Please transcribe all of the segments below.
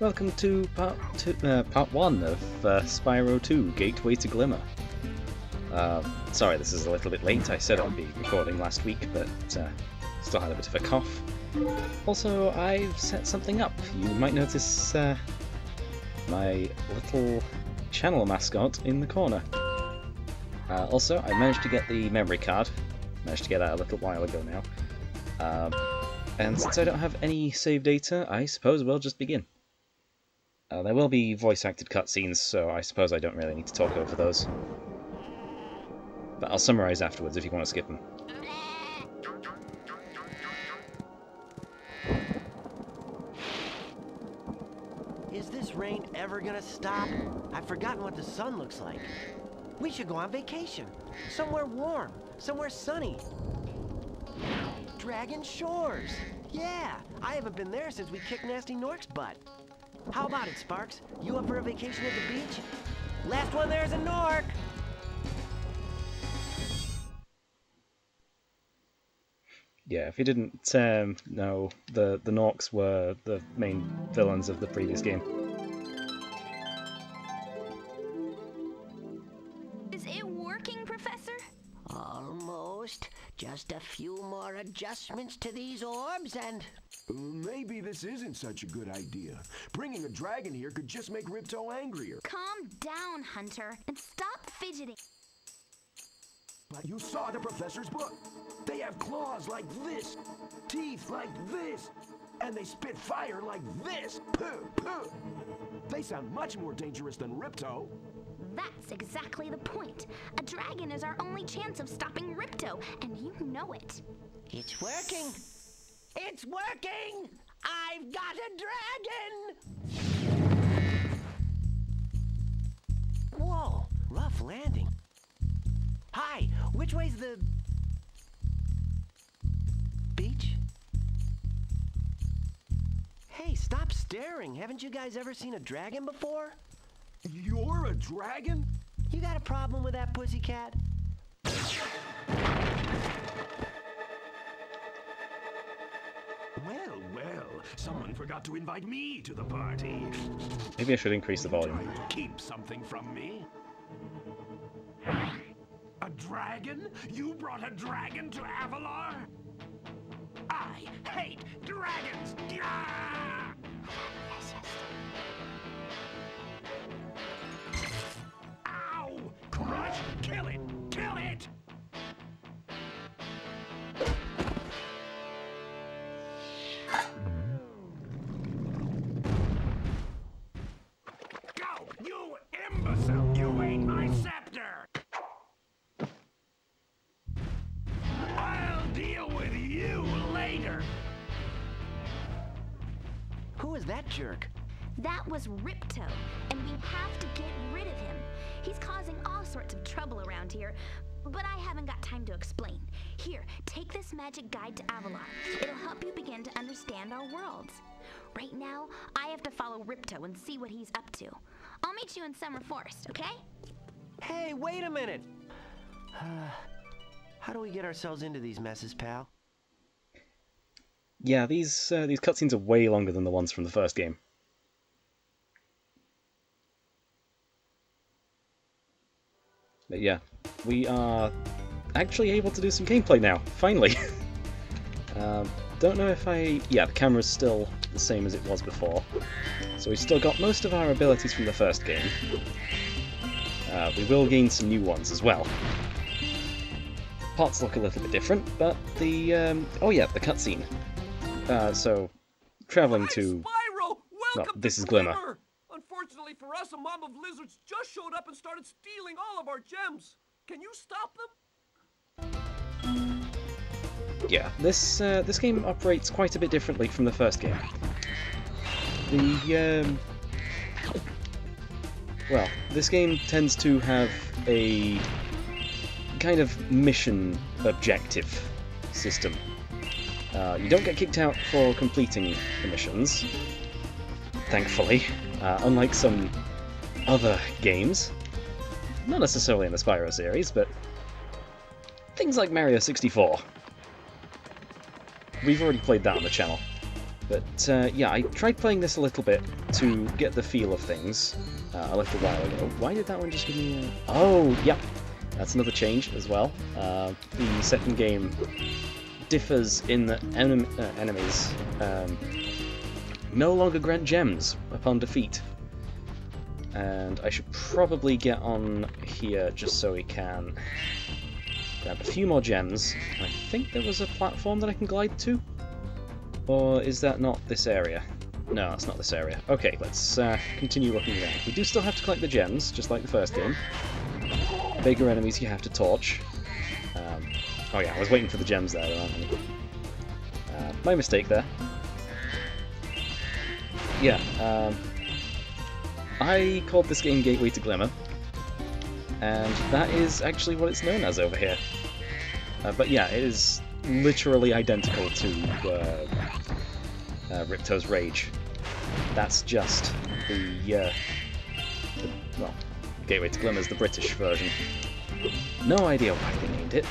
Welcome to part 1 of Spyro 2, Gateway to Glimmer. Sorry this is a little bit late, I said I'd be recording last week, but still had a bit of a cough. Also, I've set something up. You might notice my little channel mascot in the corner. Also, I managed to get the memory card. Managed to get that a little while ago now. And since I don't have any save data, I suppose we'll just begin. There will be voice-acted cutscenes, so I suppose I don't really need to talk over those. But I'll summarise afterwards if you want to skip them. Is this rain ever gonna stop? I've forgotten what the sun looks like. We should go on vacation. Somewhere warm, somewhere sunny. Dragon Shores! Yeah, I haven't been there since we kicked Nasty Nork's butt. How about it, Sparks? You up for a vacation at the beach? Last one there's a Nork! Yeah, if you didn't know, the Norks were the main villains of the previous game. Is it working, Professor? Almost. Just a few more adjustments to these orbs and... Maybe this isn't such a good idea. Bringing a dragon here could just make Ripto angrier. Calm down, Hunter, and stop fidgeting. But you saw the professor's book. They have claws like this, teeth like this, and they spit fire like this. Puh, puh. They sound much more dangerous than Ripto. That's exactly the point. A dragon is our only chance of stopping Ripto, and you know it. It's working! It's working! I've got a dragon! Whoa, rough landing. Hi, which way's the... beach? Hey, stop staring. Haven't you guys ever seen a dragon before? You're a dragon? You got a problem with that, pussycat? Well, someone forgot to invite me to the party. Maybe I should increase the volume. Trying to keep something from me? A dragon? You brought a dragon to Avalar? I hate dragons! Gah! Ow! Crush! Kill it! Kill it! Go! You imbecile! You ate my scepter! I'll deal with you later! Who is that jerk? That was Ripto, and we have to get rid of him. He's causing all sorts of trouble around here, but I haven't got time to explain. Here, take this magic guide to Avalar. It'll help you begin to understand our worlds. Right now, I have to follow Ripto and see what he's up to. I'll meet you in Summer Forest, okay? Hey, wait a minute! How do we get ourselves into these messes, pal? Yeah, these cutscenes are way longer than the ones from the first game. But yeah, we are actually able to do some gameplay now, finally! Don't know if yeah, the camera's still the same as it was before, so we've still got most of our abilities from the first game. We will gain some new ones as well. Parts look a little bit different, but the, oh yeah, the cutscene. So, travelling to... Spyro! Well, Welcome this to is Glimmer. Unfortunately for us, a mob of lizards just showed up and started stealing all of our gems. Can you stop them? Yeah, this game operates quite a bit differently from the first game. Well, this game tends to have a kind of mission objective system. You don't get kicked out for completing the missions, thankfully, unlike some other games. Not necessarily in the Spyro series, but things like Mario 64. We've already played that on the channel. But yeah, I tried playing this a little bit to get the feel of things a little while ago. Why did that one just give me a... Oh, yep, that's another change as well. The second game differs in that enemies no longer grant gems upon defeat. And I should probably get on here just so we can grab a few more gems. I think there was a platform that I can glide to? Or is that not this area? No, it's not this area. Okay, let's continue looking around. We do still have to collect the gems, just like the first game. Bigger enemies you have to torch. Oh yeah, I was waiting for the gems there, aren't I? My mistake there. Yeah, I called this game Gateway to Glimmer, and that is actually what it's known as over here. But yeah, it is literally identical to Ripto's Rage. That's just the well, Gateway to Glimmer is the British version. No idea why they named it,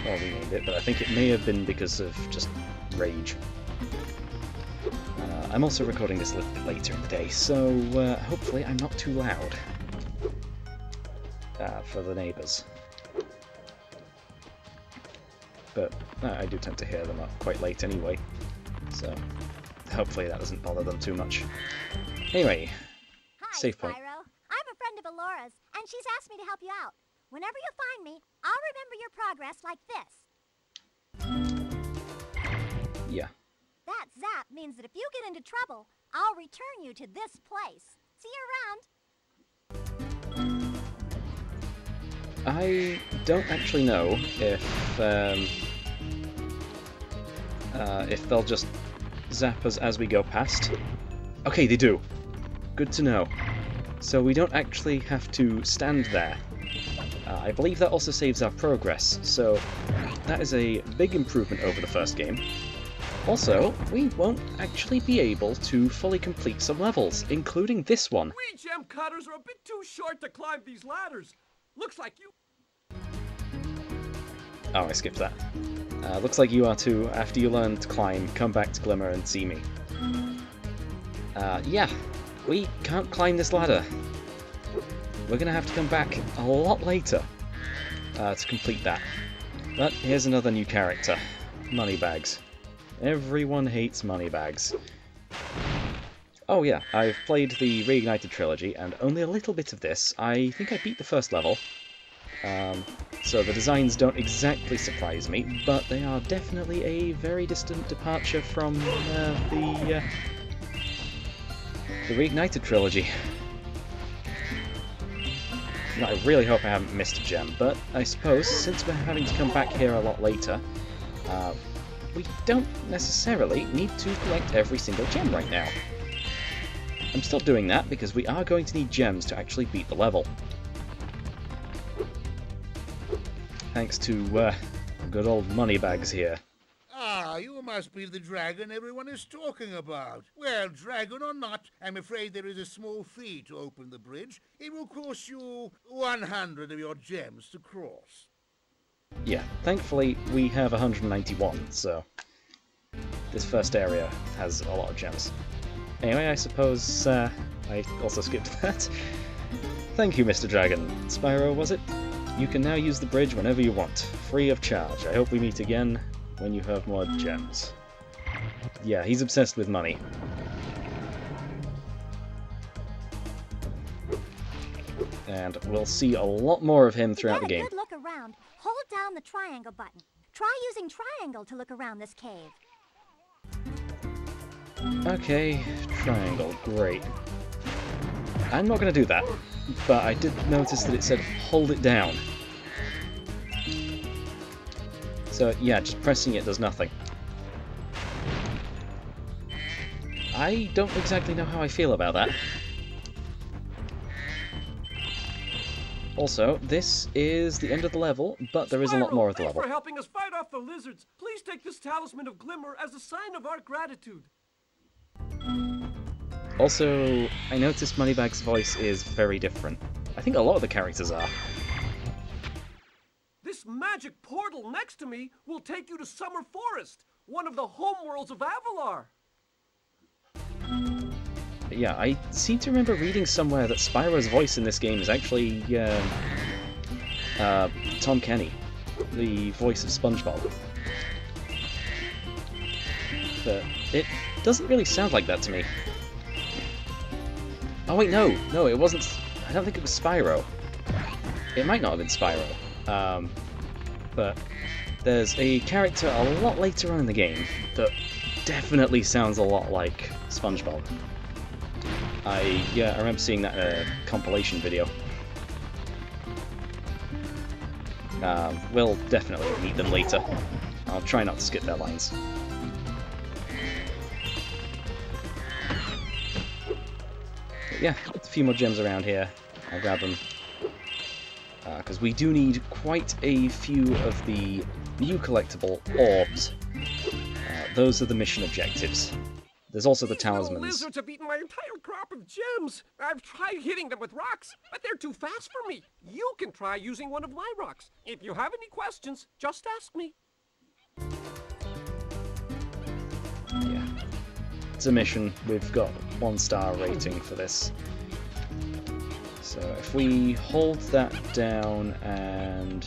or renamed it, but I think it may have been because of just Rage. I'm also recording this a little bit later in the day, so hopefully I'm not too loud for the neighbours. But I do tend to hear them up quite late anyway, so hopefully that doesn't bother them too much. Anyway, Hi, save point. Spyro. I'm a friend of Alora's, and she's asked me to help you out. Whenever you find me, I'll remember your progress like this. Yeah. That zap means that if you get into trouble, I'll return you to this place. See you around. I don't actually know if they'll just zap us as we go past. Okay, they do. Good to know. So we don't actually have to stand there. I believe that also saves our progress, so that is a big improvement over the first game. Also, we won't actually be able to fully complete some levels, including this one. We gem cutters are a bit too short to climb these ladders. Looks like you... Oh, I skipped that. Looks like you are too. After you learn to climb, come back to Glimmer and see me. Yeah, we can't climb this ladder. We're gonna have to come back a lot later to complete that. But here's another new character. Moneybags. Everyone hates moneybags. Oh yeah, I've played the Reignited trilogy, and only a little bit of this. I think I beat the first level. So the designs don't exactly surprise me, but they are definitely a very distant departure from the Reignited trilogy. Now, I really hope I haven't missed a gem, but I suppose since we're having to come back here a lot later, we don't necessarily need to collect every single gem right now. I'm still doing that because we are going to need gems to actually beat the level. Thanks to good old Moneybags here. Ah, you must be the dragon everyone is talking about. Well, dragon or not, I'm afraid there is a small fee to open the bridge. It will cost you 100 of your gems to cross. Yeah, thankfully we have 191, so this first area has a lot of gems. Anyway, I suppose I also skipped that. Thank you, Mr. Dragon. Spyro, was it? You can now use the bridge whenever you want, free of charge. I hope we meet again when you have more gems. Yeah, he's obsessed with money. And we'll see a lot more of him throughout the game. To get a good look around, hold down the triangle button. Try using triangle to look around this cave. Okay, triangle, great. I'm not going to do that, but I did notice that it said hold it down. So yeah, just pressing it does nothing. I don't exactly know how I feel about that. Also, this is the end of the level, but there is a lot more of the level. Thanks for helping us fight off the lizards. Please take this talisman of Glimmer as a sign of our gratitude. Also, I noticed Moneybag's voice is very different. I think a lot of the characters are. This magic portal next to me will take you to Summer Forest, one of the homeworlds of Avalar. Yeah, I seem to remember reading somewhere that Spyro's voice in this game is actually Tom Kenny, the voice of SpongeBob. But it doesn't really sound like that to me. Oh wait, no, it wasn't. I don't think it was Spyro. It might not have been Spyro. But there's a character a lot later on in the game that definitely sounds a lot like SpongeBob. I remember seeing that in a compilation video. We'll definitely meet them later. I'll try not to skip their lines. But yeah, a few more gems around here. I'll grab them. Because we do need quite a few of the new collectible orbs. Those are the mission objectives. There's also the talismans. These lizards have eaten my entire crop of gems. I've tried hitting them with rocks, but they're too fast for me. You can try using one of my rocks. If you have any questions, just ask me. Yeah. It's a mission. We've got 1-star rating for this. So if we hold that down and...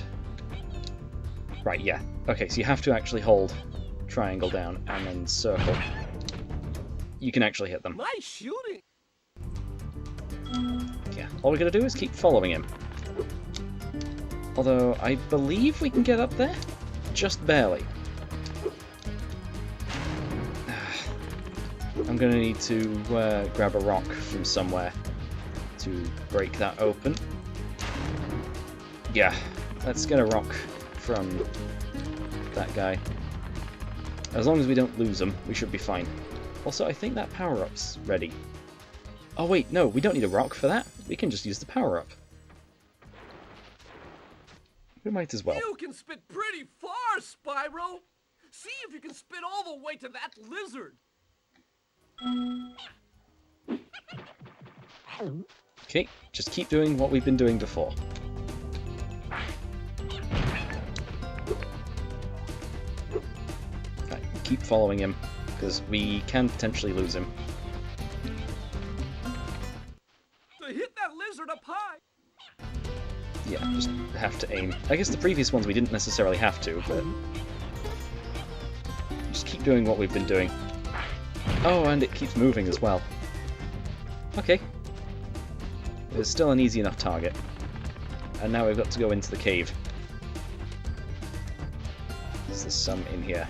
Right, yeah. Okay, so you have to actually hold triangle down and then circle. You can actually hit them. Nice shooting! Yeah, all we gotta do is keep following him. Although, I believe we can get up there? Just barely. I'm gonna need to grab a rock from somewhere to break that open. Yeah, let's get a rock from that guy. As long as we don't lose him, we should be fine. Also, I think that power-up's ready. Oh wait, no, we don't need a rock for that. We can just use the power-up. We might as well. You can spit pretty far, Spyro! See if you can spit all the way to that lizard! Okay, just keep doing what we've been doing before. Right, keep following him, because we can potentially lose him. To hit that lizard up high! Yeah, just have to aim. I guess the previous ones we didn't necessarily have to, but... just keep doing what we've been doing. Oh, and it keeps moving as well. Okay. It's still an easy enough target. And now we've got to go into the cave. There's some in here.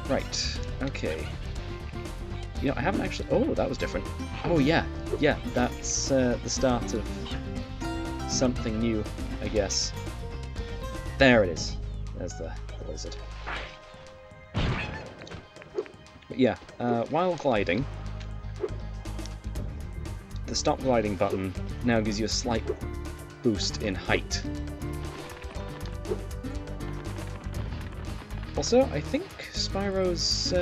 Right, okay. You know, I haven't actually... Oh, that was different. Oh, yeah. Yeah, that's the start of something new, I guess. There it is. There's the lizard. But yeah, while gliding, the stop gliding button now gives you a slight boost in height. Also, I think Spyro's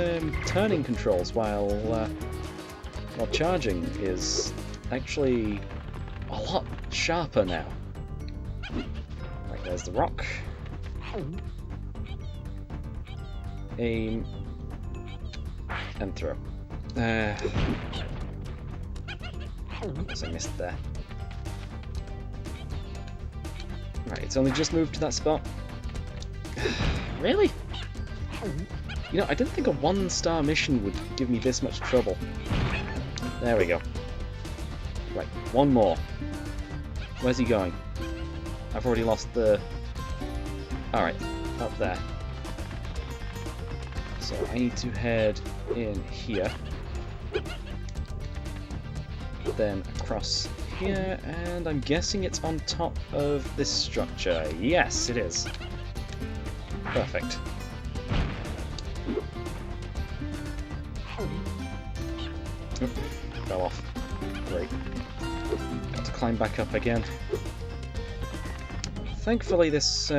turning controls while charging is actually a lot sharper now. Right, there's the rock. Aim. And throw. As I missed there. Right, it's only just moved to that spot. Really? You know, I didn't think a 1-star mission would give me this much trouble. There we go. Right, one more. Where's he going? I've already lost the... Alright, up there. So I need to head in here. Then across here, and I'm guessing it's on top of this structure. Yes, it is. Perfect. Oop, fell off. Great. Got to climb back up again. Thankfully this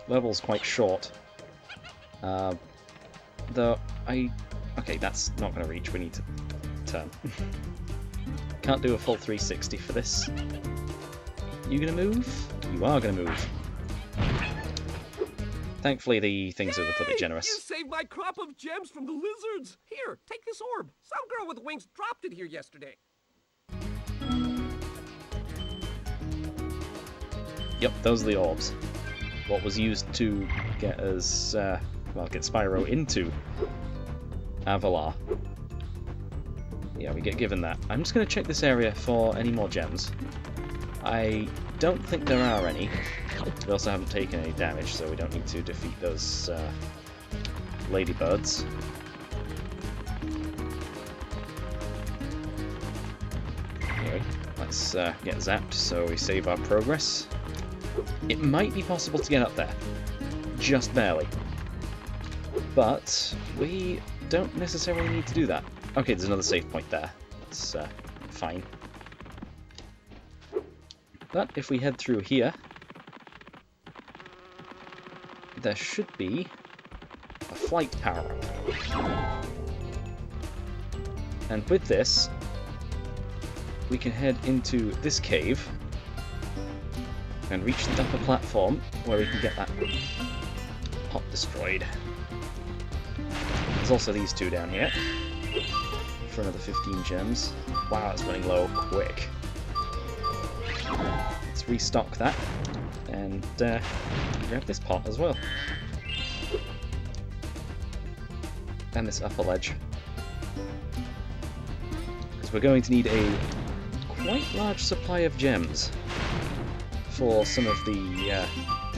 level's quite short. Though okay, that's not going to reach, we need to turn. Can't do a full 360 for this. You gonna move? You are gonna move. Thankfully, the things are a little bit Yay! generous. You saved my crop of gems from the lizards. Here, take this orb. Some girl with wings dropped it here yesterday. Yep, those are the orbs. What was used to get us, well, get Spyro into Avalar. Yeah, we get given that. I'm just going to check this area for any more gems. I don't think there are any. We also haven't taken any damage, so we don't need to defeat those ladybirds. Anyway, let's get zapped so we save our progress. It might be possible to get up there. Just barely. But we don't necessarily need to do that. Okay, there's another save point there. That's fine. But if we head through here, there should be a flight power-up. And with this, we can head into this cave and reach the upper platform where we can get that pot destroyed. There's also these two down here for another 15 gems. Wow, it's running low quick. Let's restock that and grab this pot as well. And this upper ledge. Because we're going to need a quite large supply of gems for some of the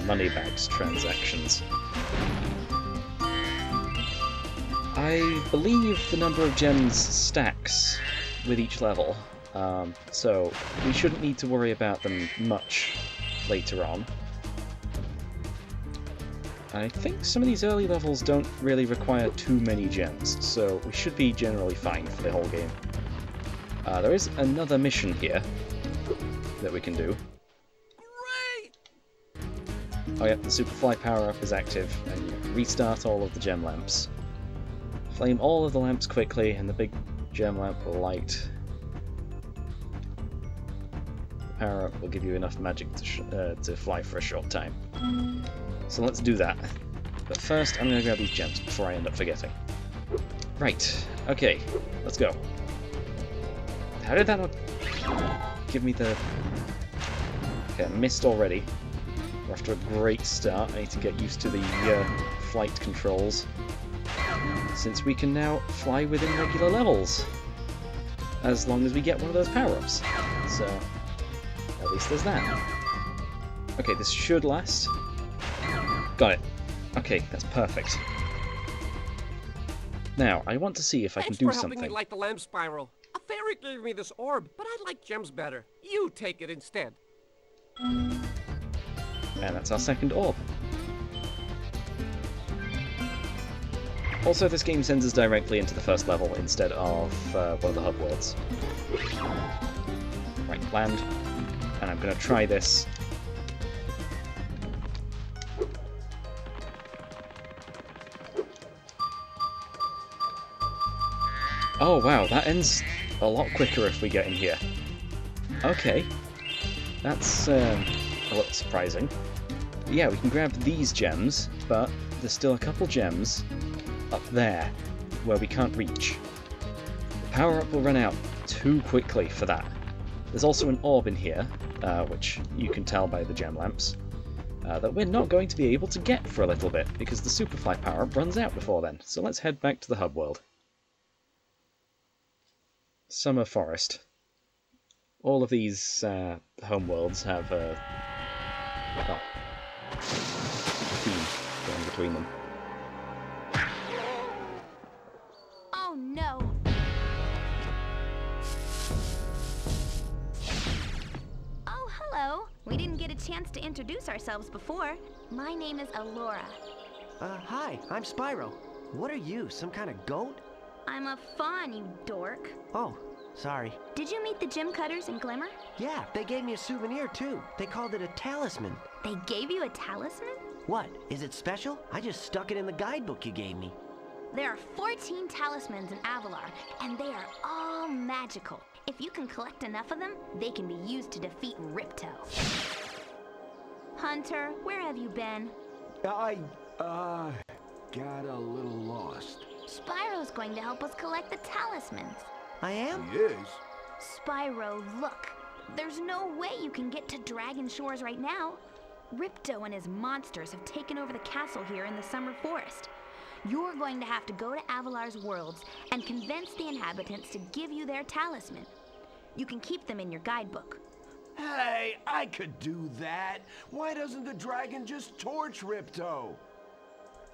moneybags transactions. I believe the number of gems stacks with each level, so we shouldn't need to worry about them much later on. I think some of these early levels don't really require too many gems, so we should be generally fine for the whole game. There is another mission here that we can do. Oh yeah, the super fly power-up is active, and you restart all of the gem lamps. Flame all of the lamps quickly, and the big gem lamp will light. The power-up will give you enough magic to fly for a short time. So let's do that. But first, I'm going to grab these gems before I end up forgetting. Right, okay, let's go. How did that not give me the... Okay, I missed already. We're after a great start. I need to get used to the flight controls, since we can now fly within regular levels, as long as we get one of those power-ups. So, at least there's that. Okay, this should last. Got it. Okay, that's perfect. Now, I want to see if I can do Thanks for something. helping me light the lamp, Spyro. A fairy gave me this orb, but I like gems better. You take it instead. And that's our second orb. Also, this game sends us directly into the first level instead of one of the hub worlds. Right, land. And I'm going to try this. Oh wow, that ends a lot quicker if we get in here. Okay. That's a little surprising. But yeah, we can grab these gems, but there's still a couple gems up there where we can't reach. The power-up will run out too quickly for that. There's also an orb in here, which you can tell by the gem lamps, that we're not going to be able to get for a little bit because the Superfly power-up runs out before then. So let's head back to the hub world. Summer Forest. All of these home worlds have a theme going between them. Oh no! Oh, hello. We didn't get a chance to introduce ourselves before. My name is Alora. Hi, I'm Spyro. What are you, some kind of goat? I'm a fawn, you dork. Oh, sorry. Did you meet the gem cutters in Glimmer? Yeah, they gave me a souvenir too. They called it a talisman. They gave you a talisman? What? Is it special? I just stuck it in the guidebook you gave me. There are 14 talismans in Avalar, and they are all magical. If you can collect enough of them, they can be used to defeat Ripto. Hunter, where have you been? Got a little lost. Spyro's going to help us collect the talismans. I am? Yes. Spyro, look. There's no way you can get to Dragon Shores right now. Ripto and his monsters have taken over the castle here in the Summer Forest. You're going to have to go to Avalar's worlds and convince the inhabitants to give you their talisman. You can keep them in your guidebook. Hey, I could do that. Why doesn't the dragon just torch Ripto?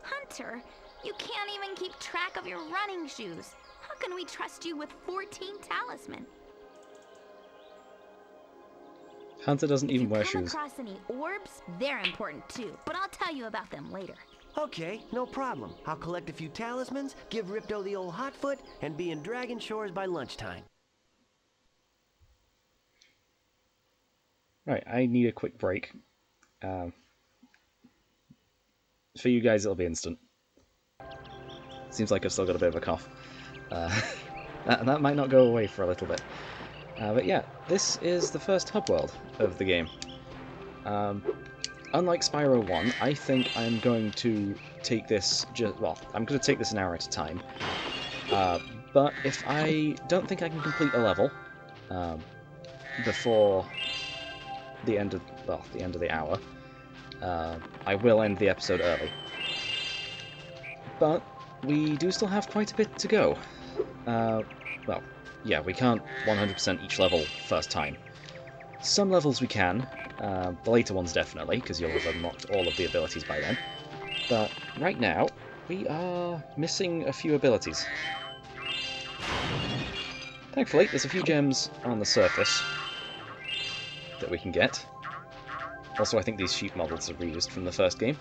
Hunter, you can't even keep track of your running shoes. How can we trust you with 14 talisman? Hunter doesn't even wear If you come shoes. across any orbs, they're important too, but I'll tell you about them later. Okay, no problem. I'll collect a few talismans, give Ripto the old hot foot, and be in Dragon Shores by lunchtime. Right, I need a quick break. For you guys, it'll be instant. Seems like I've still got a bit of a cough. That might not go away for a little bit. But yeah, this is the first hub world of the game. Unlike Spyro 1, I think I'm going to take this I'm going to take this an hour at a time. But if I don't think I can complete a level before the end of the hour, I will end the episode early. But we do still have quite a bit to go. Well, yeah, we can't 100% each level first time. Some levels we can, the later ones definitely, because you'll have unlocked all of the abilities by then. But right now, we are missing a few abilities. Thankfully, there's a few gems on the surface that we can get. Also, I think these sheep models are reused from the first game.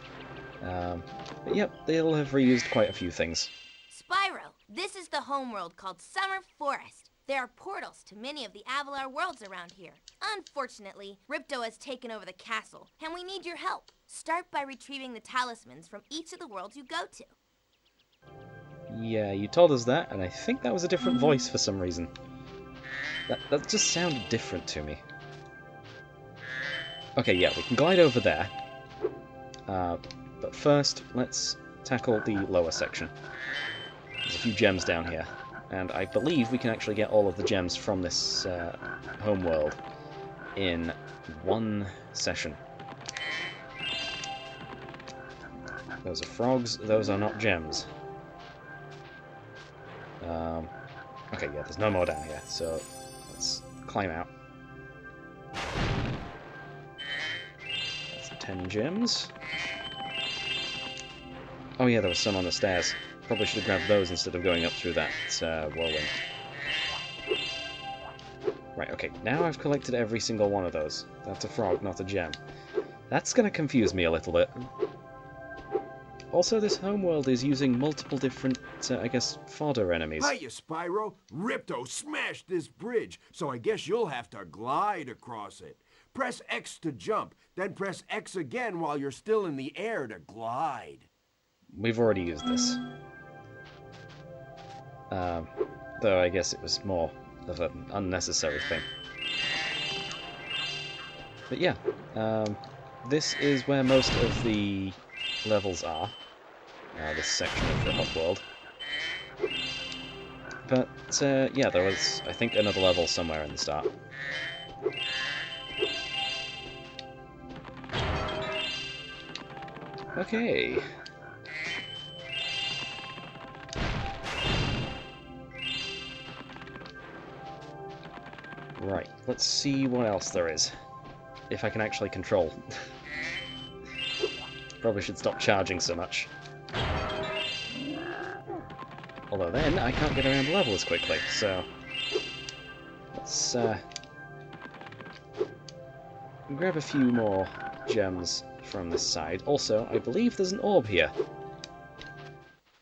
But yep, they'll have reused quite a few things. Spyro, this is the homeworld called Summer Forest. There are portals to many of the Avalar worlds around here. Unfortunately, Ripto has taken over the castle, and we need your help. Start by retrieving the talismans from each of the worlds you go to. Yeah, you told us that, and I think that was a different voice for some reason. That just sounded different to me. Okay, yeah, we can glide over there. But first, let's tackle the lower section. There's a few gems down here, and I believe we can actually get all of the gems from this homeworld in one session. Those are frogs, those are not gems. Okay, yeah, there's no more down here, so let's climb out. That's 10 gems. Oh yeah, there was some on the stairs. Probably should have grabbed those instead of going up through that whirlwind. Right, okay, now I've collected every single one of those. That's a frog, not a gem. That's gonna confuse me a little bit. Also, this homeworld is using multiple different, I guess, fodder enemies. Hiya, Spyro. Ripto smashed this bridge, so I guess you'll have to glide across it. Press X to jump, then press X again while you're still in the air to glide. We've already used this. Though I guess it was more of an unnecessary thing. But yeah, this is where most of the levels are. This section of the hub world. But yeah, there was, I think, another level somewhere in the start. Okay. Right, let's see what else there is. If I can actually control. Probably should stop charging so much. Although then, I can't get around the level as quickly, so... Let's grab a few more gems from this side. Also, I believe there's an orb here.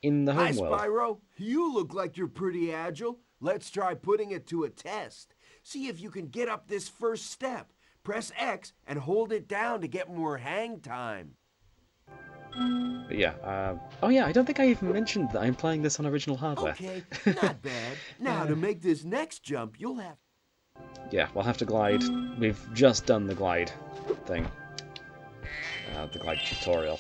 In the Hi, homeworld. Spyro. You look like you're pretty agile. Let's try putting it to a test. See if you can get up this first step. Press X and hold it down to get more hang time. But yeah, oh yeah, I don't think I even mentioned that I'm playing this on original hardware. Okay, not bad. Now, to make this next jump, you'll have... Yeah, we'll have to glide. We've just done the glide thing. The glide tutorial.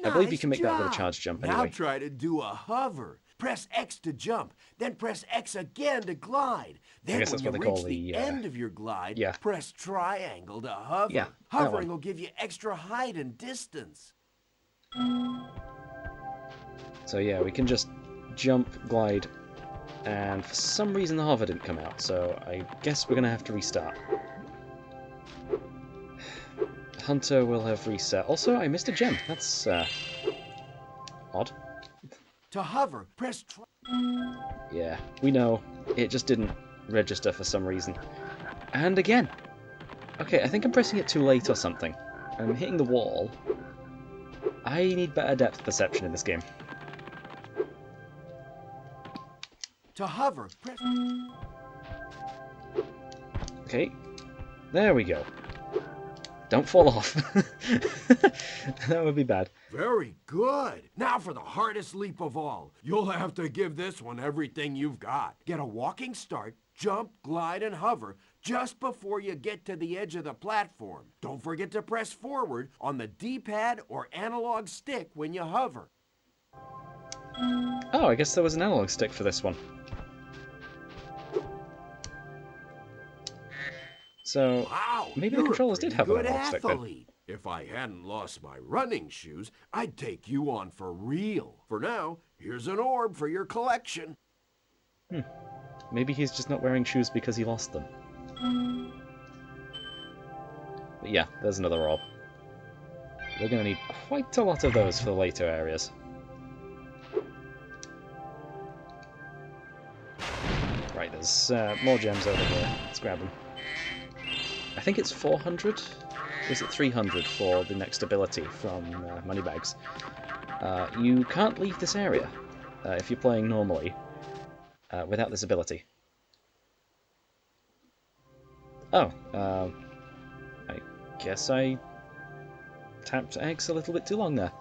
I believe you Nice can make that with a job. charge jump Now anyway. try to do a hover. Press X to jump, then press X again to glide. Then guess when that's you what they call reach the the, end of your glide, yeah. press triangle to hover. Yeah, that Hovering one. will give you extra height and distance. So yeah, we can just jump, glide, and for some reason the hover didn't come out, so I guess we're gonna have to restart. Hunter will have reset. Also, I missed a gem. That's odd. To hover, press Yeah, we know. It just didn't register for some reason. And again! Okay, I think I'm pressing it too late or something. I'm hitting the wall. I need better depth perception in this game. To hover, press... Okay, there we go. Don't fall off. That would be bad. Very good. Now for the hardest leap of all. You'll have to give this one everything you've got. Get a walking start, jump, glide, and hover just before you get to the edge of the platform. Don't forget to press forward on the D-pad or analog stick when you hover. Oh, I guess there was an analog stick for this one. So, Wow, maybe the you're a controllers did pretty have an good analog stick then. athlete. If I hadn't lost my running shoes, I'd take you on for real. For now, here's an orb for your collection. Maybe he's just not wearing shoes because he lost them. But yeah, there's another orb. We're going to need quite a lot of those for the later areas. Right, there's more gems over here. Let's grab them. I think it's 400? Or is it 300 for the next ability from Moneybags? You can't leave this area if you're playing normally without this ability. Oh, I guess I tapped X a little bit too long there.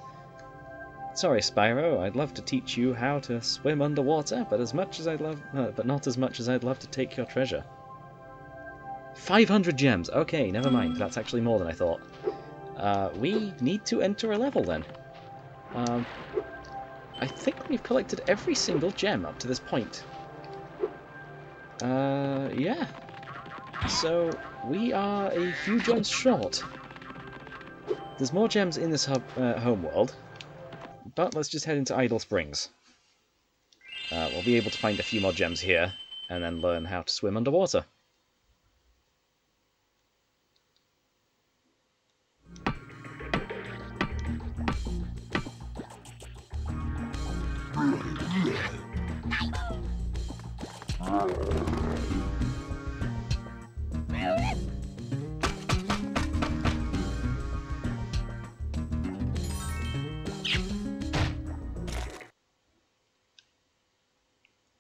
Sorry, Spyro. I'd love to teach you how to swim underwater, but not as much as I'd love to take your treasure. 500 gems. Okay, never mind. That's actually more than I thought. We need to enter a level then. I think we've collected every single gem up to this point. Yeah. So we are a few gems short. There's more gems in this home world, but let's just head into Idle Springs. We'll be able to find a few more gems here, and then learn how to swim underwater.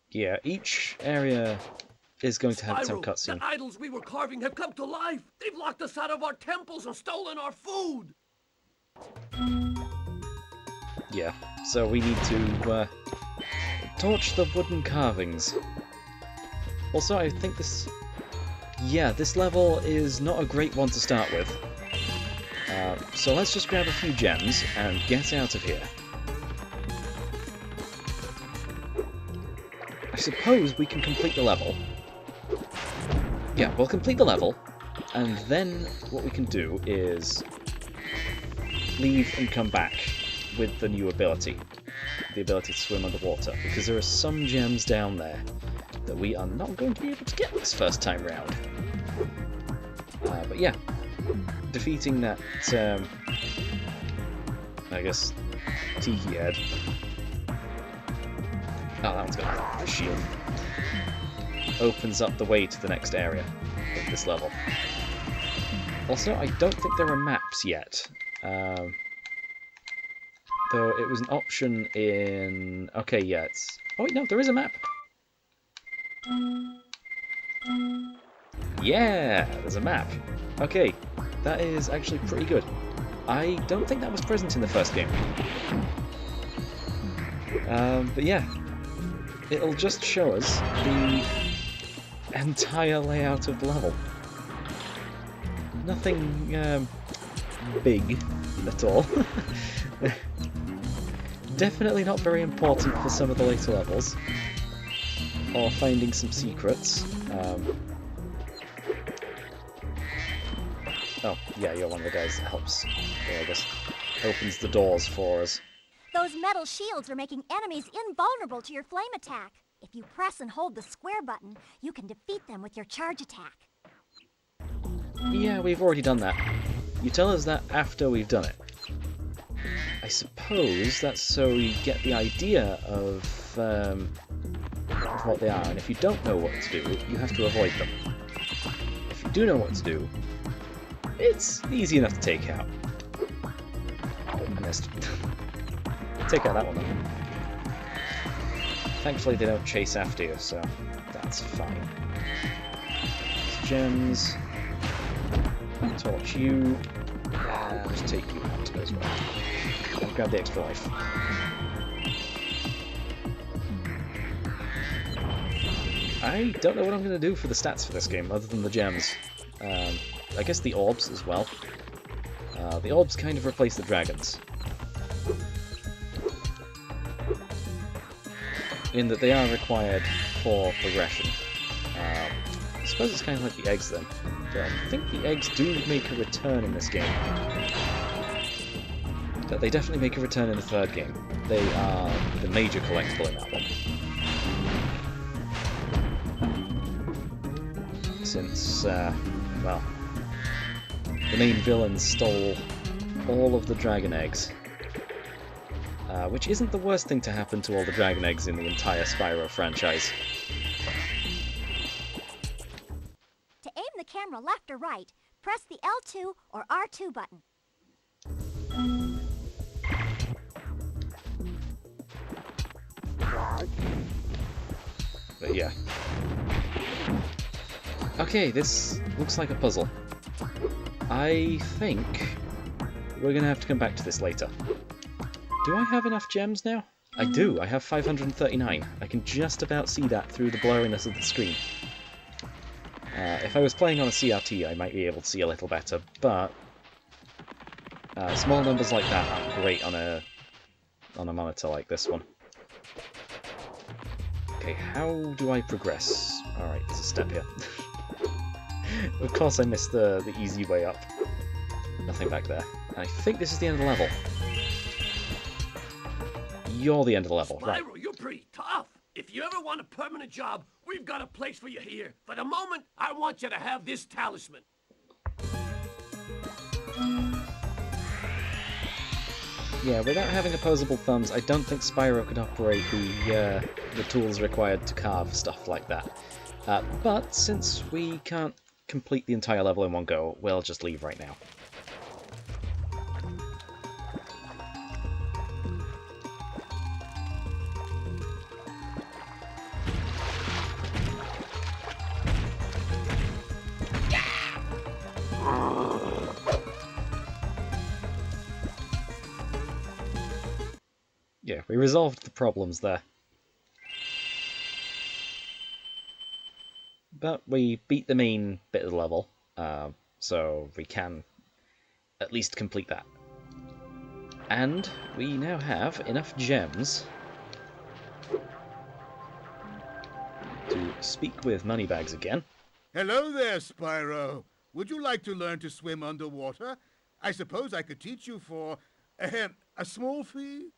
Yeah, each area is going to have its own Spyro, cutscene. the idols we were carving have come to life. They've locked us out of our temples and stolen our food. Yeah, so we need to torch the wooden carvings. Also, I think this... Yeah, this level is not a great one to start with. So let's just grab a few gems and get out of here. I suppose we can complete the level. Yeah, we'll complete the level, and then what we can do is leave and come back with the new ability. The ability to swim underwater, because there are some gems down there that we are not going to be able to get this first time round. But yeah, defeating that, I guess, Tiki Head. Oh, that one's got a shield. Opens up the way to the next area of this level. Also, I don't think there are maps yet. Though it was an option in... Okay, yeah, it's... Oh wait, no, there is a map! Yeah, there's a map. Okay, that is actually pretty good. I don't think that was present in the first game. But yeah, it'll just show us the entire layout of the level. Nothing big at all. Definitely not very important for some of the later levels. Or finding some secrets. Oh, yeah, you're one of the guys that helps. Or I guess opens the doors for us. Those metal shields are making enemies invulnerable to your flame attack. If you press and hold the square button, you can defeat them with your charge attack. Yeah, we've already done that. You tell us that after we've done it. I suppose that's so you get the idea of what they are, and if you don't know what to do, you have to avoid them. If you do know what to do, it's easy enough to take out. Oh, I missed. Take out that one then. Thankfully they don't chase after you, so that's fine. Gems. Torch you. And just take you out as well. And grab the extra life. I don't know what I'm going to do for the stats for this game, other than the gems. I guess the orbs as well. The orbs kind of replace the dragons. In that they are required for progression. I suppose it's kind of like the eggs then. But I think the eggs do make a return in this game. But they definitely make a return in the third game. They are the major collectible in that one. Since, well, the main villain stole all of the dragon eggs. Which isn't the worst thing to happen to all the dragon eggs in the entire Spyro franchise. To aim the camera left or right, press the L2 or R2 button. But yeah. Okay, this looks like a puzzle. I think we're gonna have to come back to this later. Do I have enough gems now? I do, I have 539. I can just about see that through the blurriness of the screen. If I was playing on a CRT, I might be able to see a little better, but small numbers like that aren't great on a monitor like this one. Okay, how do I progress? Alright, there's a step here. Of course I missed the easy way up. Nothing back there. I think this is the end of the level. You're the end of the level, right? Spyro, you're pretty tough. If you ever want a permanent job, we've got a place for you here. For the moment, I want you to have this talisman. Yeah, without having opposable thumbs, I don't think Spyro could operate the tools required to carve stuff like that. But since we can't complete the entire level in one go, we'll just leave right now. Yeah, we resolved the problems there. But we beat the main bit of the level, so we can at least complete that. And we now have enough gems to speak with Moneybags again. Hello there, Spyro. Would you like to learn to swim underwater? I suppose I could teach you for a small fee?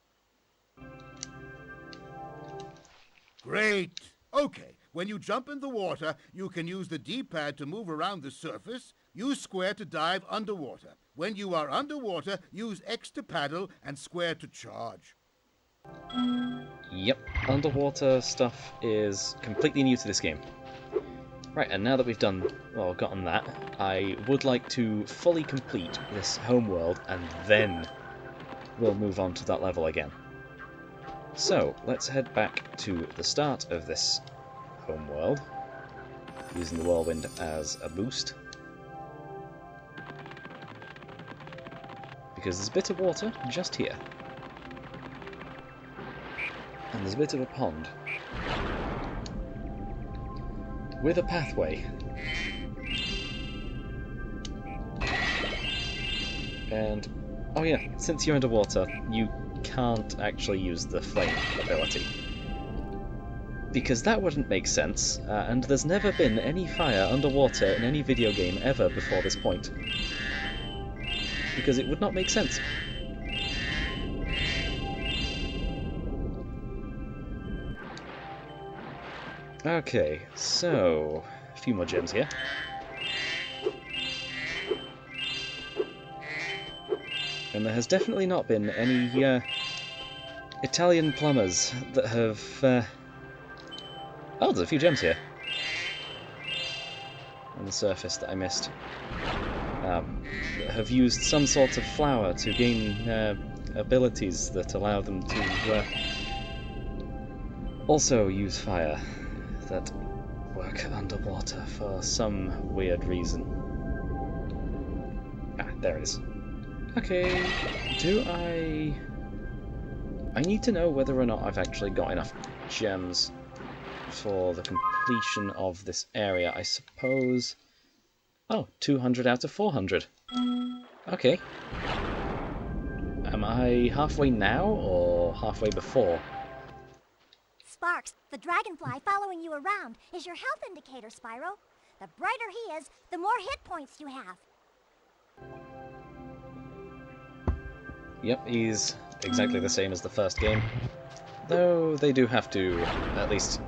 Great. Okay, when you jump in the water, you can use the D-pad to move around the surface, use square to dive underwater. When you are underwater, use X to paddle and square to charge. Yep, underwater stuff is completely new to this game. Right, and now that we've gotten that, I would like to fully complete this homeworld, and then we'll move on to that level again. So, let's head back to the start of this homeworld, using the whirlwind as a boost. Because there's a bit of water just here. And there's a bit of a pond. With a pathway. And, oh yeah, since you're underwater, you can't actually use the flame ability. Because that wouldn't make sense, and there's never been any fire underwater in any video game ever before this point. Because it would not make sense. Okay, so a few more gems here. And there has definitely not been any Italian plumbers that have... Oh, there's a few gems here on the surface that I missed. That have used some sort of flower to gain abilities that allow them to also use fire that work underwater for some weird reason. Ah, there it is. Okay, I need to know whether or not I've actually got enough gems for the completion of this area, I suppose. Oh, 200 out of 400. Okay. Am I halfway now, or halfway before? Sparks, the dragonfly following you around is your health indicator, Spyro. The brighter he is, the more hit points you have. Yep, he's exactly the same as the first game. Though they do have to at least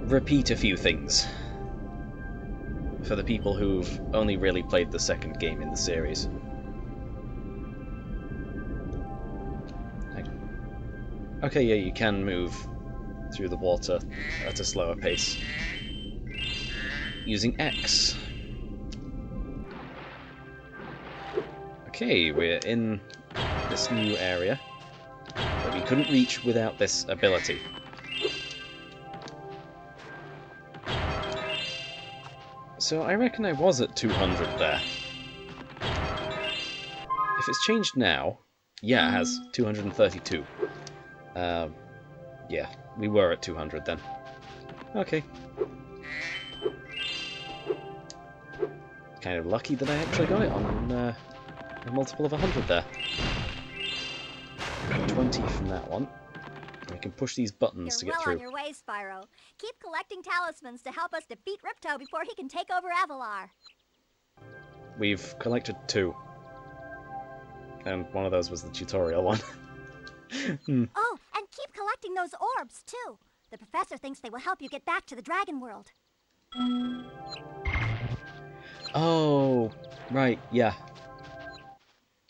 repeat a few things for the people who've only really played the second game in the series. Okay, yeah, you can move through the water at a slower pace using X. Okay, we're in this new area that we couldn't reach without this ability. So I reckon I was at 200 there. If it's changed now, yeah, it has 232. Yeah, we were at 200 then. Okay. Kind of lucky that I actually got it on a multiple of 100 there. 20 from that one. We can push these buttons to get through. You're well on your way, Spyro. Keep collecting talismans to help us defeat Ripto before he can take over Avalar. We've collected 2. And one of those was the tutorial one. Oh, and keep collecting those orbs, too. The professor thinks they will help you get back to the Dragon World. Oh, right, yeah.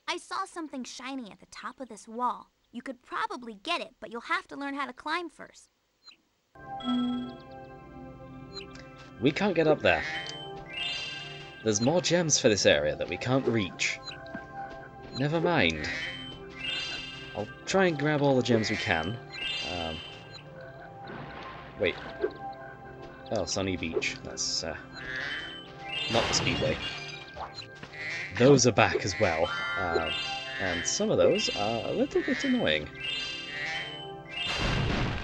I saw something shiny at the top of this wall. You could probably get it, but you'll have to learn how to climb first. We can't get up there. There's more gems for this area that we can't reach. Never mind. I'll try and grab all the gems we can. Wait. Oh, Sunny Beach. That's not the Speedway. Those are back as well. And some of those are a little bit annoying.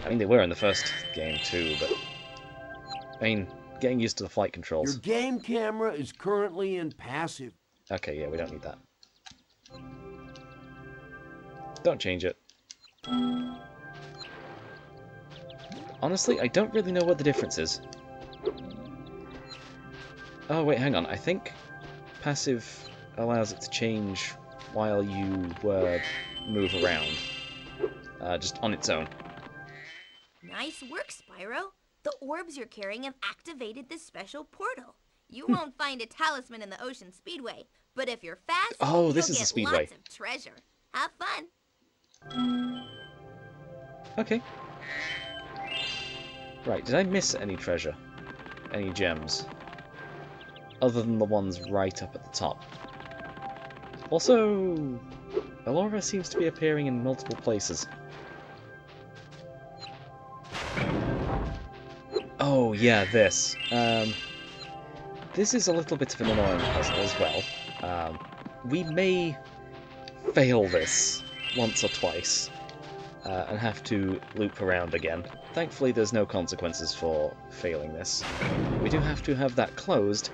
I mean, they were in the first game too, but... I mean, getting used to the flight controls. Your game camera is currently in passive. Okay, yeah, we don't need that. Don't change it. Honestly, I don't really know what the difference is. Oh, wait, hang on. I think passive allows it to change while you move around. Just on its own. Nice work, Spyro. The orbs you're carrying have activated this special portal. You won't find a talisman in the Ocean Speedway, but if you're fast, oh, this you'll is get the Speedway. Lots of treasure. Have fun. Okay. Right, did I miss any treasure? Any gems? Other than the ones right up at the top. Also, Elora seems to be appearing in multiple places. Oh, yeah, this. This is a little bit of an annoying puzzle as well. We may fail this once or twice, and have to loop around again. Thankfully there's no consequences for failing this. We do have to have that closed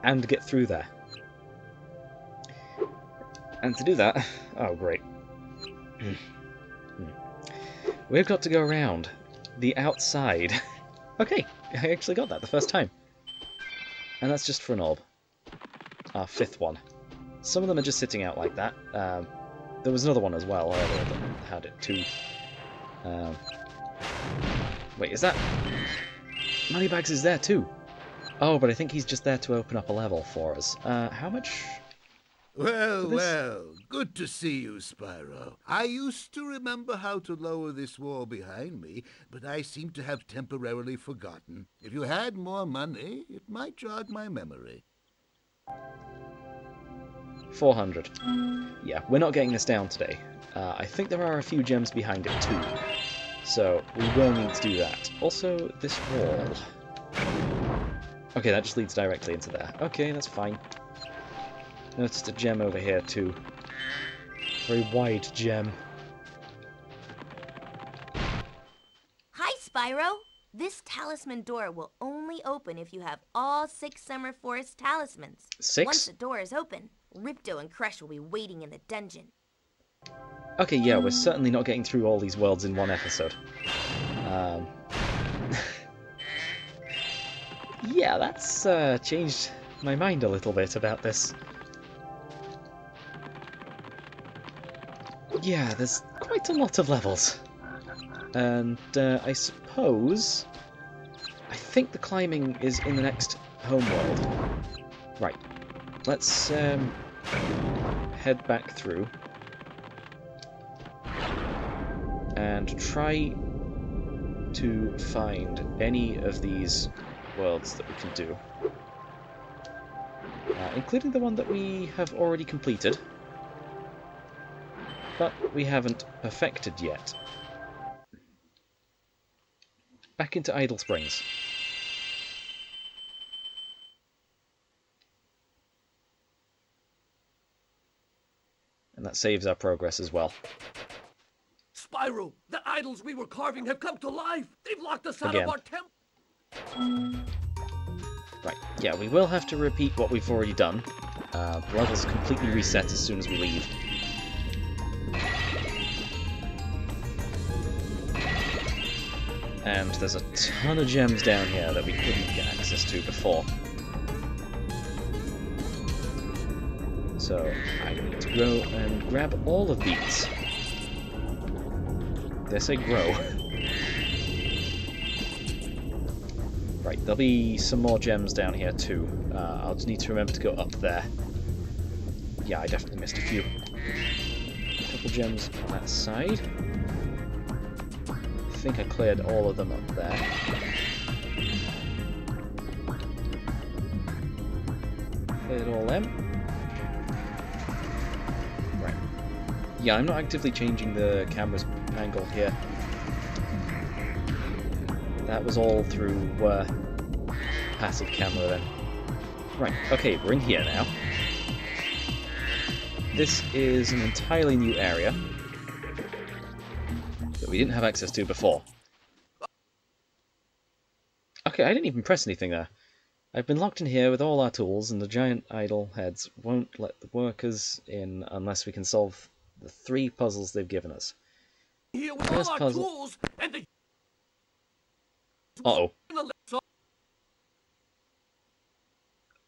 and get through there. And to do that... Oh, great. We've got to go around the outside. Okay, I actually got that the first time. And that's just for an orb. Our 5th one. Some of them are just sitting out like that. There was another one as well earlier that had it too. Wait, is that... Moneybags is there too. Oh, but I think he's just there to open up a level for us. How much... Well, well, good to see you, Spyro. I used to remember how to lower this wall behind me, but I seem to have temporarily forgotten. If you had more money, it might jog my memory. 400. Yeah, we're not getting this down today. I think there are a few gems behind it too, so we will need to do that. Also, this wall... Okay, that just leads directly into there. Okay, that's fine. Noticed a gem over here too. Very wide gem. Hi, Spyro! This talisman door will only open if you have all 6 Summer Forest talismans. 6? Once the door is open, Ripto and Crush will be waiting in the dungeon. Okay, yeah, we're certainly not getting through all these worlds in one episode. Yeah, that's changed my mind a little bit about this. Yeah, there's quite a lot of levels. And I suppose... I think the climbing is in the next homeworld. Right. Let's head back through. And try to find any of these worlds that we can do. Including the one that we have already completed. But we haven't perfected yet. Back into Idle Springs. And that saves our progress as well. Spyro, the idols we were carving have come to life. They've locked us out Again. of our temple. Right, yeah, we will have to repeat what we've already done. The level's completely reset as soon as we leave. And there's a ton of gems down here that we couldn't get access to before. So I need to go and grab all of these. Did I say grow? Right, there'll be some more gems down here too. I'll just need to remember to go up there. Yeah, I definitely missed a few. A couple gems on that side. I think I cleared all of them up there. Cleared all them. Right. Yeah, I'm not actively changing the camera's angle here. That was all through passive camera then. Right, okay, we're in here now. This is an entirely new area that we didn't have access to before. Okay, I didn't even press anything there. I've been locked in here with all our tools, and the giant idol heads won't let the workers in unless we can solve the 3 puzzles they've given us. Here with First all our puzzle. tools and the... Uh-oh.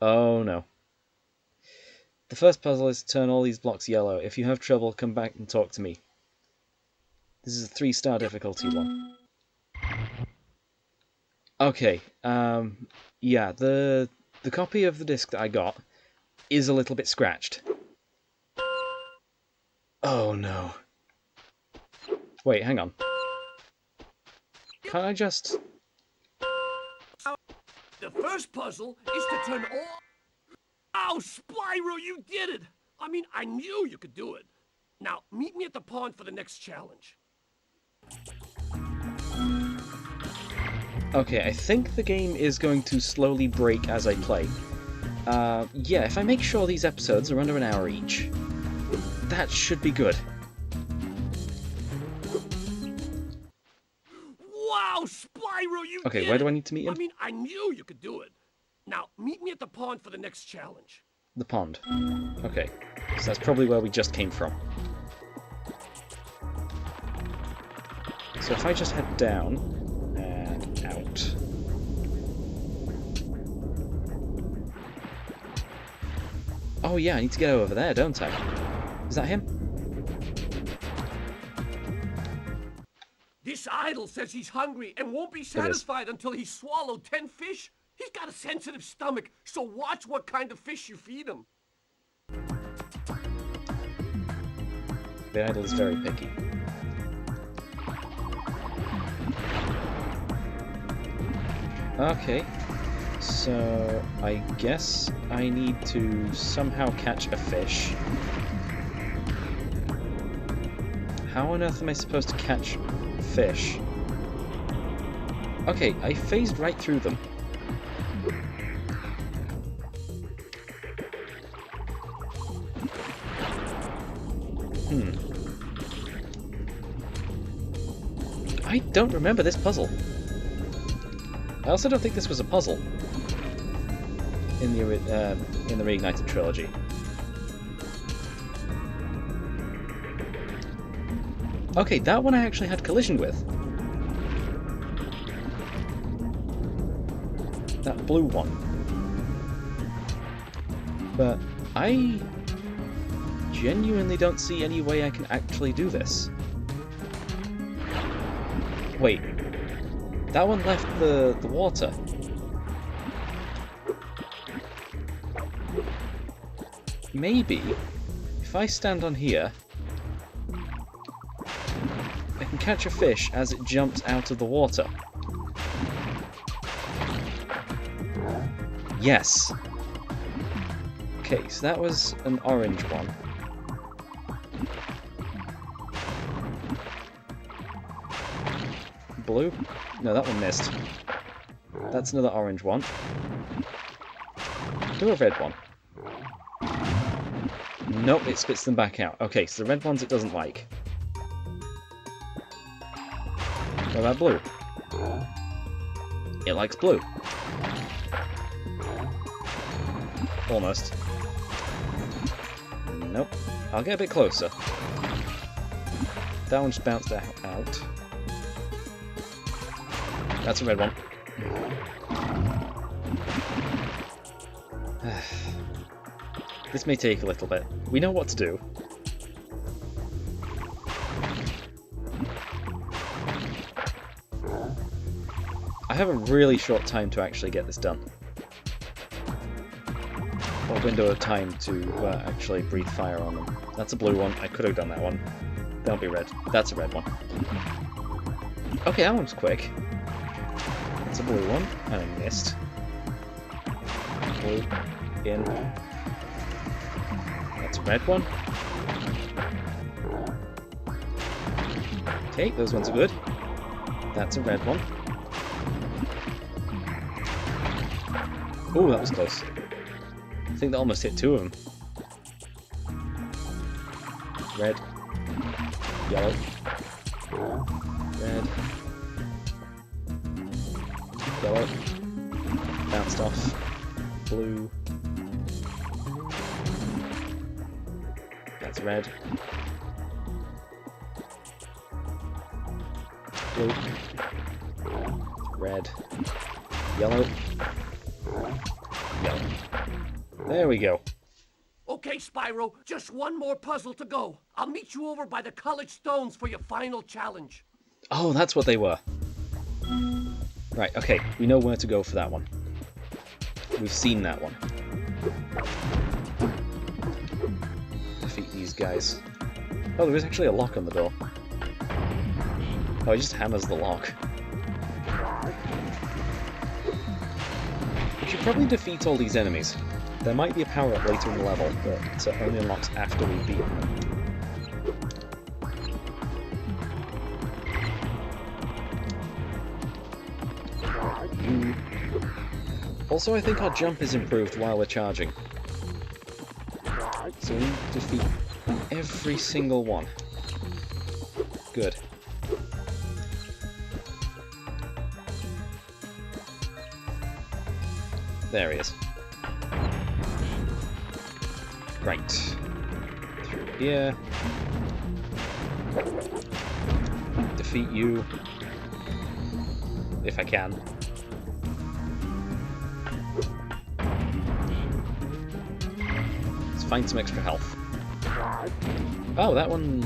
Oh no. The first puzzle is to turn all these blocks yellow. If you have trouble, come back and talk to me. This is a 3-star difficulty one. Okay, yeah, the copy of the disc that I got is a little bit scratched. Oh no. Wait, hang on. Can't I just... The first puzzle is to turn all... Oh, Spyro, you did it! I mean, I knew you could do it. Now, meet me at the pond for the next challenge. Okay, I think the game is going to slowly break as I play. Yeah, if I make sure these episodes are under an hour each, that should be good. Wow, Spyro, you Okay, did where it! do I need to meet him? I mean, I knew you could do it. Now, meet me at the pond for the next challenge. the pond. Okay, so that's probably where we just came from. So if I just head down and out. Oh yeah, I need to get over there, don't I? Is that him? This idol says he's hungry and won't be satisfied until he's swallowed 10 fish. He's got a sensitive stomach, so watch what kind of fish you feed him. The idol is very picky. Okay, so I guess I need to somehow catch a fish. How on earth am I supposed to catch fish? Okay, I phased right through them. I don't remember this puzzle. I also don't think this was a puzzle in the Reignited trilogy. Okay, that one I actually had collision with. That blue one. But I genuinely don't see any way I can actually do this. Wait, that one left the water. Maybe, if I stand on here, I can catch a fish as it jumps out of the water. Yes. Okay, so that was an orange one. Blue? No, that one missed. That's another orange one. Do a red one. Nope, it spits them back out. Okay, so the red ones it doesn't like. What about blue? It likes blue. Almost. Nope. I'll get a bit closer. That one just bounced out. That's a red one. This may take a little bit. We know what to do. I have a really short time to actually get this done. Or window of time to actually breathe fire on them. That's a blue one. I could have done that one. That'll be red. That's a red one. Okay, that one's quick. That's a blue one, and I missed. Blue. In. That's a red one. Okay, those ones are good. That's a red one. Ooh, that was close. I think that almost hit two of them. Red. Yellow. Red. Yellow. Bounced off. Blue. That's red. Blue. Red. Yellow. Yellow. There we go. Okay, Spyro, just one more puzzle to go. I'll meet you over by the colored stones for your final challenge. Oh, that's what they were. Right, okay, we know where to go for that one. We've seen that one. Defeat these guys. Oh, there is actually a lock on the door. Oh, he just hammers the lock. We should probably defeat all these enemies. There might be a power-up later in the level, but it only unlocks after we've beaten them. Also, I think our jump is improved while we're charging. So we need to defeat every single one. Good. There he is. Right. Through here. Defeat you. If I can. Let's find some extra health. Oh, that one...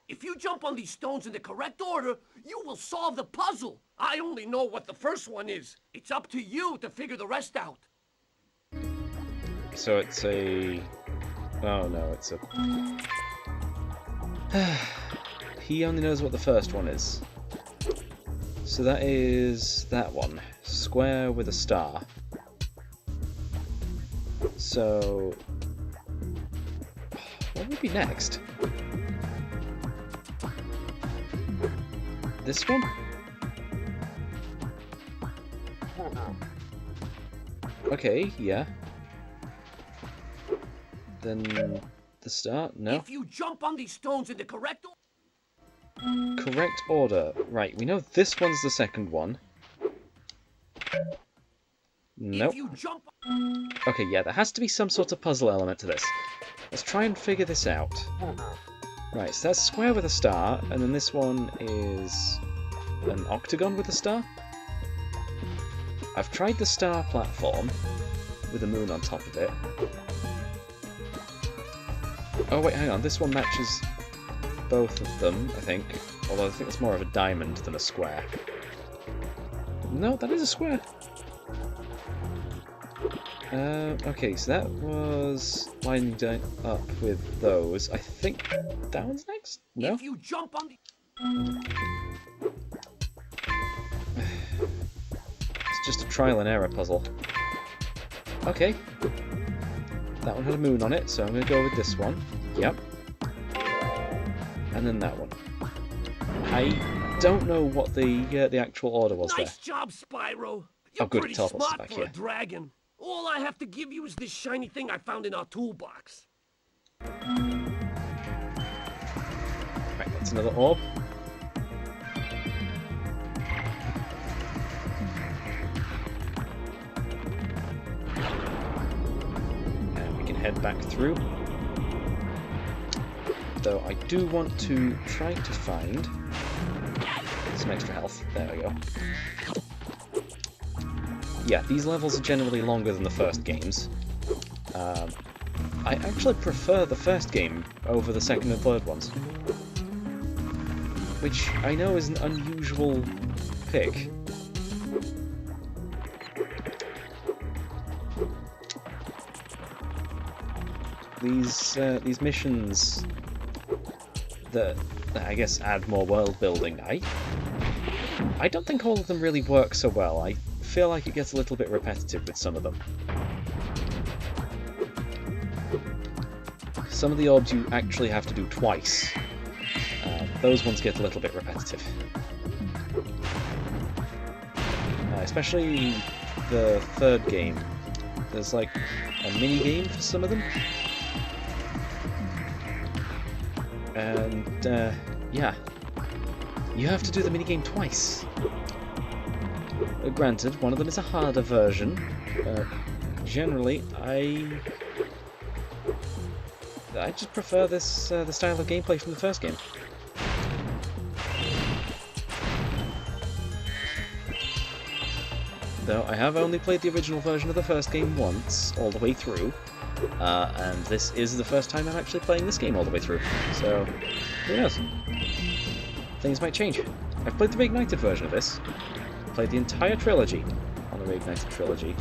If you jump on these stones in the correct order, you will solve the puzzle. I only know what the first one is. It's up to you to figure the rest out. So it's a... Oh no, it's a... He only knows what the first one is. So that is that one. Square with a star. So... What would be next? This one? Okay, yeah. Then the start? No. If you jump on these stones in the correct order... Correct order. Right, we know this one's the second one. Nope. If you jump... Okay, yeah, there has to be some sort of puzzle element to this. Let's try and figure this out. Right, so that's square with a star, and then this one is an octagon with a star. I've tried the star platform with a moon on top of it. Oh wait, hang on, this one matches both of them, I think. Although I think it's more of a diamond than a square. No, that is a square. Okay, so that was lining up with those. I think that one's next? No? If you jump on the... It's just a trial and error puzzle. Okay. That one had a moon on it, so I'm going to go with this one. Yep. And then that one. I don't know what the actual order was there. Nice job, Spyro. Oh, You're good, pretty it teleports us smart back for a here. dragon. All I have to give you is this shiny thing I found in our toolbox. Right, that's another orb. And we can head back through. Though I do want to try to find some extra health. There we go. Yeah, these levels are generally longer than the first games. I actually prefer the first game over the second and third ones. Which I know is an unusual pick. These missions that I guess add more world building, I don't think all of them really work so well. I feel like it gets a little bit repetitive with some of them. Some of the orbs you actually have to do twice. Those ones get a little bit repetitive. Especially the third game. There's like a mini game for some of them. And yeah, you have to do the mini game twice. Granted, one of them is a harder version. Generally, I just prefer this the style of gameplay from the first game. Though I have only played the original version of the first game once, all the way through, and this is the first time I'm actually playing this game all the way through. So, who knows? Things might change. I've played the Reignited version of this. Played the entire trilogy on the Reignited trilogy,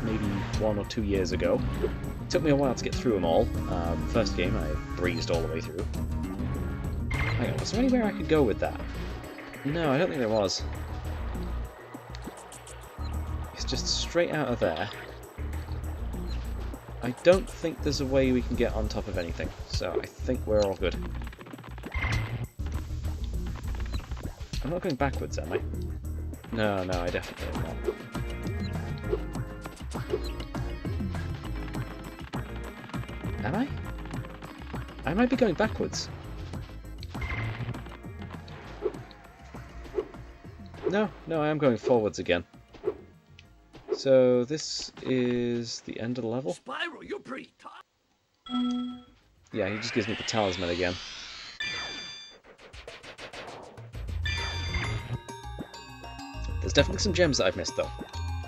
maybe 1 or 2 years ago. It took me a while to get through them all. First game I breezed all the way through. Hang on, was there anywhere I could go with that? No, I don't think there was. It's just straight out of there. I don't think there's a way we can get on top of anything, so I think we're all good. I'm not going backwards, am I? No, I definitely am not. Am I? I might be going backwards. No, I am going forwards again. So this is the end of the level? Spyro, you're pretty tough. Yeah, he just gives me the talisman again. There's definitely some gems that I've missed though.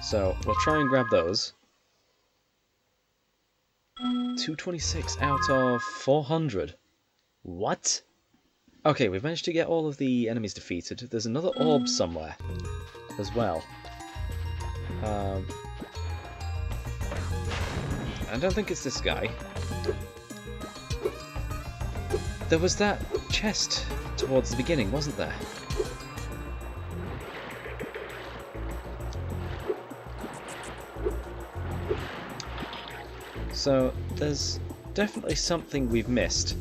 So we'll try and grab those. 226 out of 400. What? Okay, we've managed to get all of the enemies defeated. There's another orb somewhere as well. I don't think it's this guy. There was that chest towards the beginning, wasn't there? So, there's definitely something we've missed.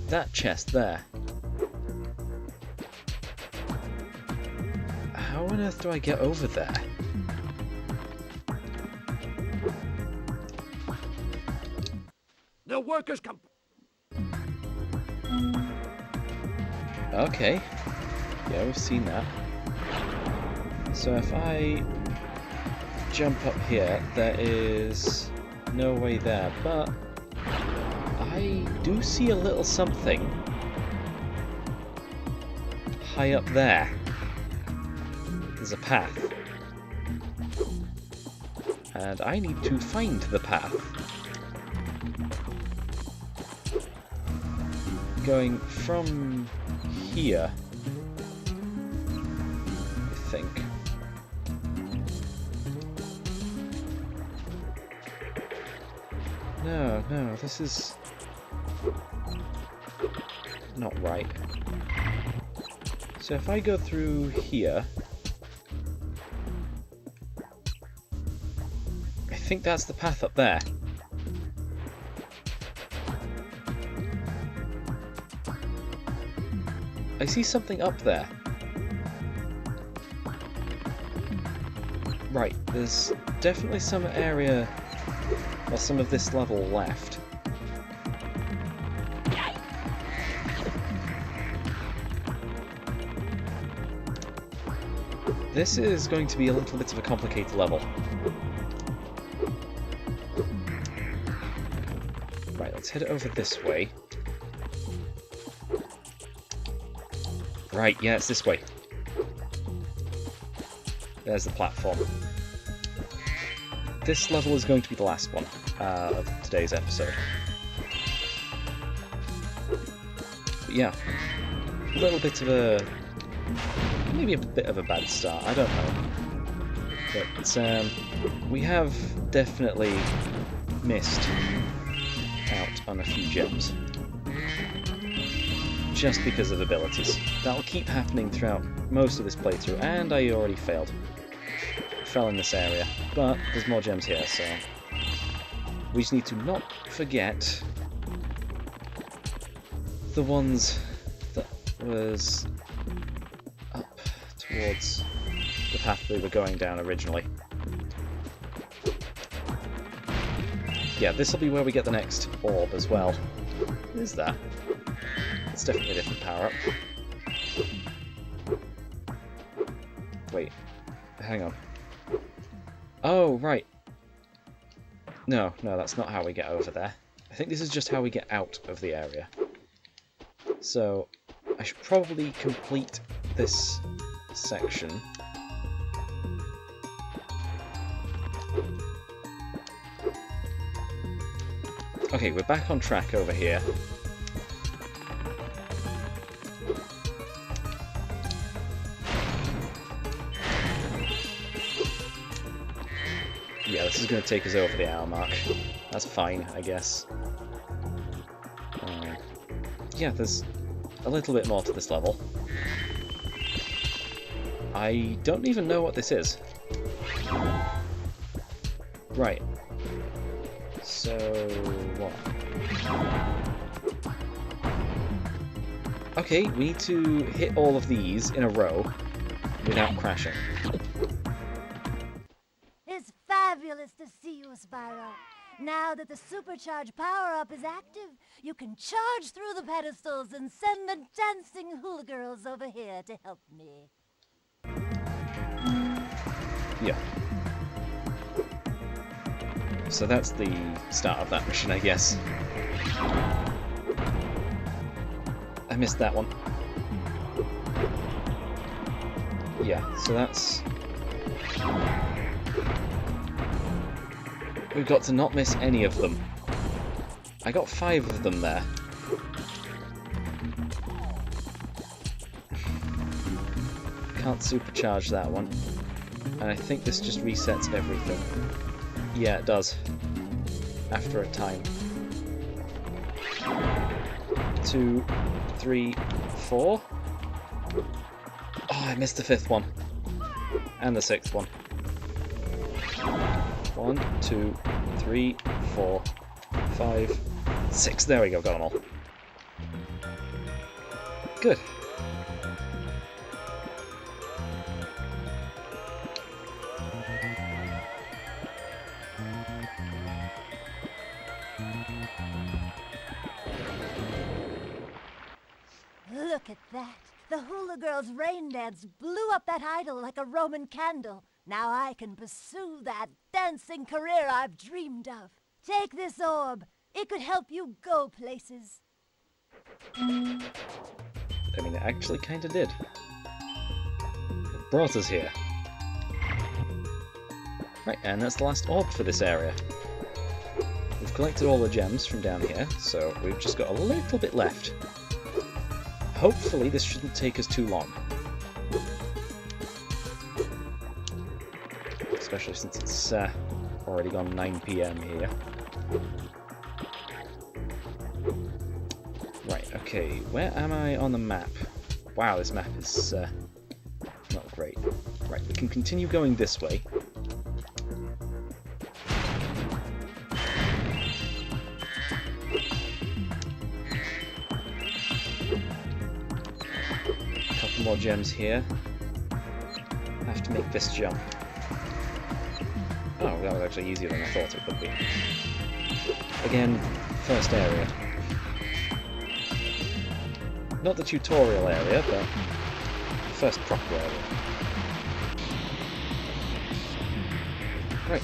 That chest there. How on earth do I get over there? The workers come. Okay. Yeah, we've seen that. So if I jump up here, there is no way there, but I do see a little something high up there. There's a path. And I need to find the path. Going from here, I think. No, this is not right. So if I go through here, I think that's the path up there. I see something up there. Right, there's definitely some area, or some of this level left. This is going to be a little bit of a complicated level. Right, let's head over this way. Right, yeah, it's this way. There's the platform. This level is going to be the last one of today's episode. But yeah, a little bit of a... maybe a bit of a bad start, I don't know. But we have definitely missed out on a few gems. Just because of abilities. That'll keep happening throughout most of this playthrough, and I already failed. Fell in this area, but there's more gems here, so we just need to not forget the ones that was up towards the path we were going down originally. Yeah, this will be where we get the next orb as well. What is that? It's definitely a different power-up. Wait, hang on. Oh, right. No, that's not how we get over there. I think this is just how we get out of the area. So, I should probably complete this section. Okay, we're back on track over here. Yeah, this is going to take us over the hour mark. That's fine, I guess. Yeah, there's a little bit more to this level. I don't even know what this is. Right. So, what? Okay, we need to hit all of these in a row without crashing. It's fabulous to see you, Spyro. Now that the supercharged power-up is active, you can charge through the pedestals and send the dancing hula girls over here to help me. Yeah. So that's the start of that mission, I guess. I missed that one. Yeah, so that's... We've got to not miss any of them. I got 5 of them there. Can't supercharge that one. And I think this just resets everything. Yeah, it does. After a time. 2, 3, 4. Oh, I missed the 5th one. And the 6th one. 1, 2, 3, 4, 5, 6. There we go, got them all. Good. Look at that. The hula girls' rain dance blew up that idol like a Roman candle. Now I can pursue that dancing career I've dreamed of. Take this orb. It could help you go places. I mean, it actually kind of did. It brought us here. Right, and that's the last orb for this area. We've collected all the gems from down here, so we've just got a little bit left. Hopefully this shouldn't take us too long. Especially since it's already gone 9 PM here. Right, okay, where am I on the map? Wow, this map is not great. Right, we can continue going this way. More gems here. I have to make this jump. Oh, that was actually easier than I thought it would be. Again, first area. Not the tutorial area, but first proper area. Right.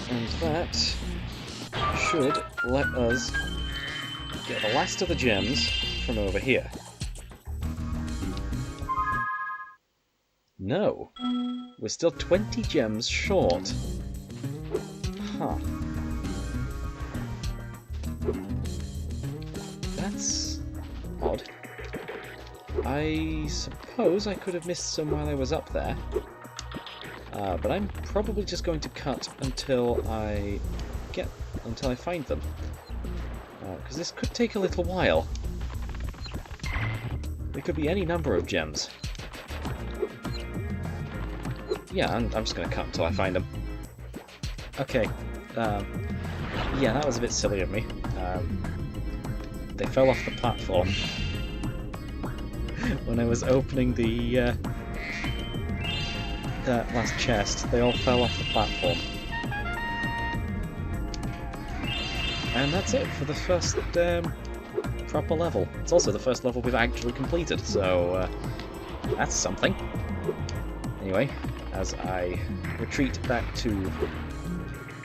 And that should let us get the last of the gems from over here. No. We're still 20 gems short. Huh. That's odd. I suppose I could have missed some while I was up there. But I'm probably just going to cut until I find them. Because this could take a little while. There could be any number of gems. Yeah, I'm just going to cut until I find them. Okay. Yeah, that was a bit silly of me. They fell off the platform. When I was opening the that last chest, they all fell off the platform. And that's it for the first proper level. It's also the first level we've actually completed, so that's something. Anyway, as I retreat back to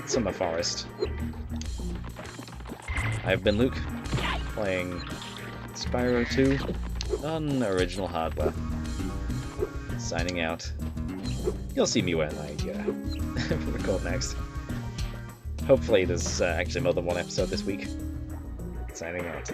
Summer Forest, I've been Luke, playing Spyro 2 on original hardware. Signing out. You'll see me when I record next. Hopefully there's actually more than one episode this week. Signing out.